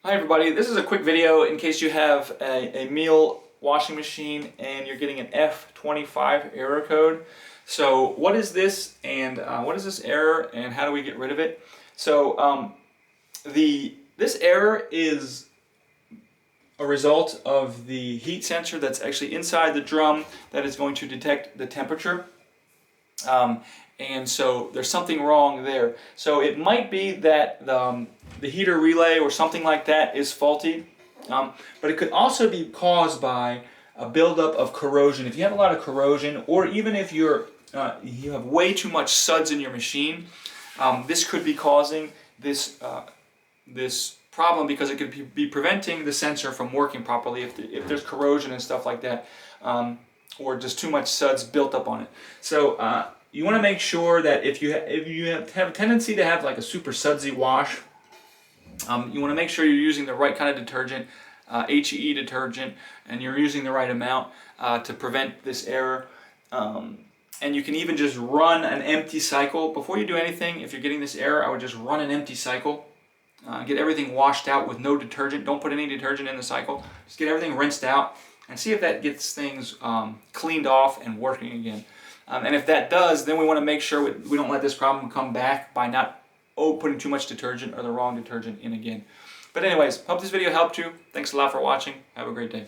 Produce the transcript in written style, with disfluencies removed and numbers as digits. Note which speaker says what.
Speaker 1: Hi everybody, this is a quick video in case you have a Miele washing machine and you're getting an F25 error code. So what is this, and what is this error, and how do we get rid of it? So this error is a result of the heat sensor that's actually inside the drum that is going to detect the temperature. And so there's something wrong there. So it might be that the heater relay or something like that is faulty, but it could also be caused by a buildup of corrosion. If you have a lot of corrosion, or even if you have way too much suds in your machine, this could be causing this problem, because it could be preventing the sensor from working properly if there's corrosion and stuff like that, or just too much suds built up on it. So you want to make sure that if you have a tendency to have like a super sudsy wash, you want to make sure you're using the right kind of detergent, HEE detergent, and you're using the right amount to prevent this error. And you can even just run an empty cycle. Before you do anything, if you're getting this error, I would just run an empty cycle. Get everything washed out with no detergent. Don't put any detergent in the cycle. Just get everything rinsed out and see if that gets things cleaned off and working again. And if that does, then we want to make sure we don't let this problem come back by not putting too much detergent or the wrong detergent in again. But anyways, hope this video helped you. Thanks a lot for watching. Have a great day.